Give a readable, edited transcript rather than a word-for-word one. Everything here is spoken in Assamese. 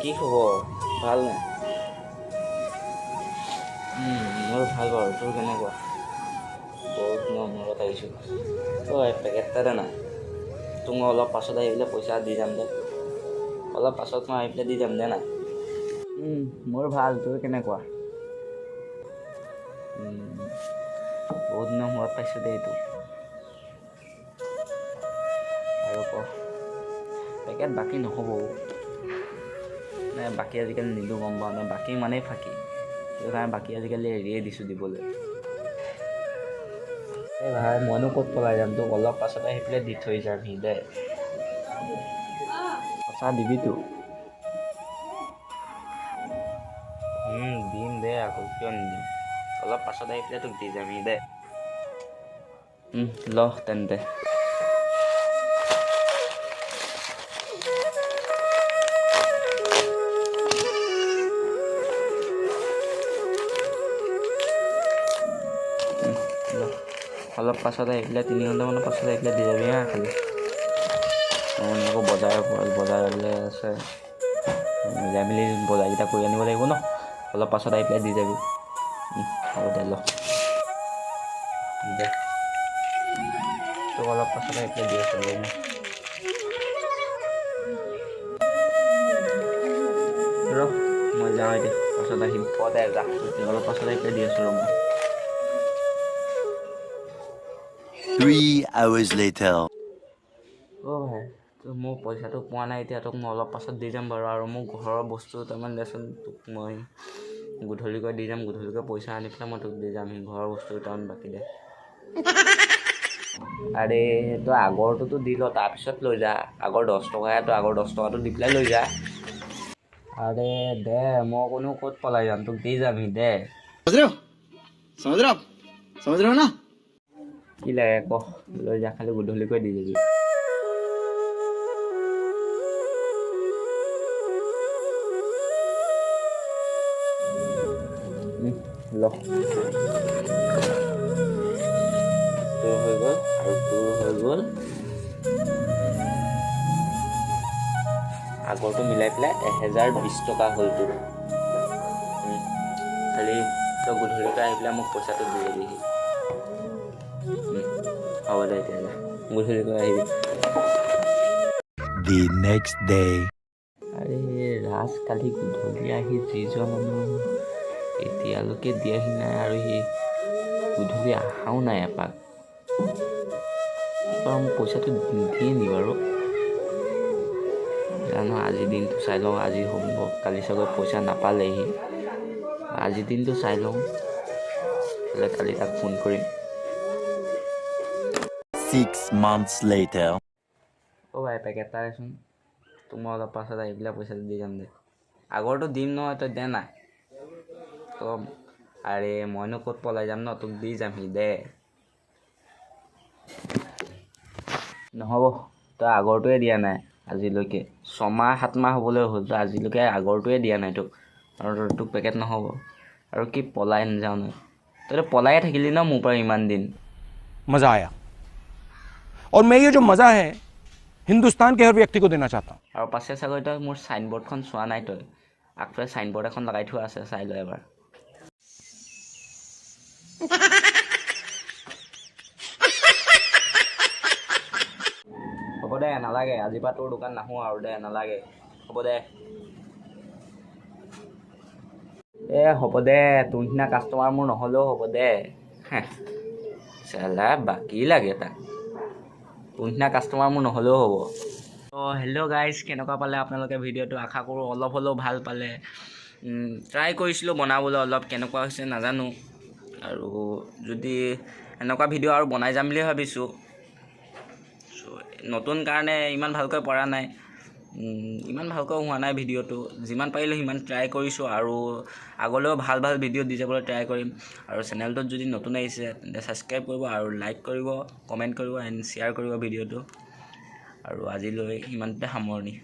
কি খবৰ ভাল নে মোৰ ভাল বাৰু তোৰ কেনেকুৱা বহুত দিনৰ মূৰত আহিছোঁ পেকেট এটা দে না তোক মই অলপ পাছত আহি পেলাই পইচা দি যাম দে অলপ পাছত মই আহি পেলাই দি যাম দে না মোৰ ভাল তোৰ কেনেকুৱা বহুত দিনৰ মূৰত পাইছোঁ দে এইটো আৰু ক পেকেট বাকী নহ'ব নে বাকী আজিকালি নিদিওঁ গম পাওঁ নে বাকী ইমানেই ফাঁকি সেইটো কাৰণে বাকী আজিকালি এৰিয়ে দিছোঁ দিবলৈ এই ভাই মইনো ক'ত পলাই যাম তোক অলপ পাছত আহি পেলাই দি থৈ যামহি দে সঁচা দিবিতো দিম দে আকৌ কিয় নিদিম অলপ পাছত আহি পেলাই তোক দি যামহি দে ল তেন্তে অলপ পাছত আহি পেলাই 3 ঘণ্টামানৰ পাছত আহি পেলাই দি যাবি হা খালি আকৌ বজাৰলৈ আছে মিলাই মেলি বজাৰকেইটা কৰি আনিব লাগিব ন অলপ পাছত আহি পেলাই দি যাবি হ'ব দে ল দে তোক অলপ পাছত আহি পেলাই দি আছোঁ ৰ মই যাওঁ এতিয়া পাছত আহিম দে যা অলপ পাছত আহি পেলাই দি আছোঁ ৰ মই 3 hours later. ভাই মোৰ পইচাটো পোৱা নাই এতিয়া তোক মই অলপ পাছত দি যাম বাৰু আৰু মোৰ ঘৰৰ বস্তু তাৰমানে দেচোন তোক মই গধূলিকৈ দি যাম গধূলিকৈ পইচা আনি পেলাই মই তোক দি যাম ঘৰৰ বস্তু তাৰমানে বাকী দে আৰে তই আগৰটোতো দি ল তাৰপিছত লৈ যা আগৰ 10 টকাহে তই আগৰ 10 টকাটো দি পেলাই লৈ যা আৰে দে মই কোনো ক'ত পলাই যাম তোক দি যামহি দে समझ रहे हो ना কি লাগে ক লৈ যা খালি গধূলিকৈ দি যাবি ল তোৰ হৈ গ'ল আৰু তোৰ হৈ গ'ল আগৰটো মিলাই পেলাই 1020 টকা হ'ল তোৰ খালি তই গধূলিকৈ আহি পেলাই মোক পইচাটো দি যাবিহি হ'ব দে এতিয়া গধূলিকৈ আহিবি The next day. আৰে ৰাজ কালি গধূলি আহি যিজন মানুহ এতিয়ালৈকে দিয়াহি নাই আৰু সি গধূলি অহাও নাই এপাক মোক পইচাটো নিদিয়ে নি বাৰু জানো আজিৰ দিনটো চাই লওঁ আজি হ'ব কালি চাগৈ পইচা নাপালেহি আজিৰ দিনটো চাই লওঁ কালি তাক ফোন কৰিম 6 months later. ভাই পেকেট এটা দেচোন তোক মই অলপ পাছত আহি পেলাই পইচাটো দি যাম দে আগৰটো দিম নহয় তই দে না আৰে মইনো ক'ত পলাই যাম ন তোক দি যামহি দে নহ'ব তই আগৰটোৱে দিয়া নাই আজিলৈকে 6 মাহ 7 মাহ হ'বলৈ হ'ল তই আজিলৈকে আগৰটোৱে দিয়া নাই তোক আৰু তোক পেকেট নহ'ব আৰু কি পলাই নাযাওঁ নহয় তইতো পলায়ে থাকিলি ন মোৰ পৰা ইমান দিন मज़ा आया और मैं ये जो मज़ा है हिंदुस्तान के हर व्यक्ति को देना चाहता हूँ আৰু পাছে চাগৈ তই মোৰ চাইনবৰ্ডখন চোৱা নাই তই আগফালে চাইনবৰ্ড এখন লগাই থোৱা আছে চাই ল এবাৰ হ'ব দে নালাগে আজিৰ পৰা তোৰ দোকান নাহোঁ আৰু দে নালাগে হ'ব দে হ'ব দে তোৰ নিচিনা কাষ্টমাৰ মোৰ নহ'লেও হ'ব দে চালা বাকী লাগে তাক তোৰ নিচিনা কাষ্টমাৰ মোৰ নহ'লেও হ'ব হেল্ল' গাইজ কেনেকুৱা পালে আপোনালোকে ভিডিঅ'টো আশা কৰোঁ অলপ হ'লেও ভাল পালে ট্ৰাই কৰিছিলোঁ বনাবলৈ অলপ কেনেকুৱা হৈছে নাজানো আৰু যদি এনেকুৱা ভিডিঅ' আৰু বনাই যাম বুলি ভাবিছোঁ নতুন কাৰণে ইমান ভালকৈ পৰা নাই ইমান ভালকৈ হোৱা নাই ভিডিঅ'টো যিমান পাৰিলোঁ সিমান ট্ৰাই কৰিছোঁ আৰু আগলৈও ভাল ভাল ভিডিঅ' দি যাবলৈ ট্ৰাই কৰিম আৰু চেনেলটোত যদি নতুন আহিছে তেন্তে ছাবস্ক্ৰাইব কৰিব আৰু লাইক কৰিব কমেণ্ট কৰিব এণ্ড শ্বেয়াৰ কৰিব ভিডিঅ'টো আৰু আজিলৈ ইমানতে সামৰণি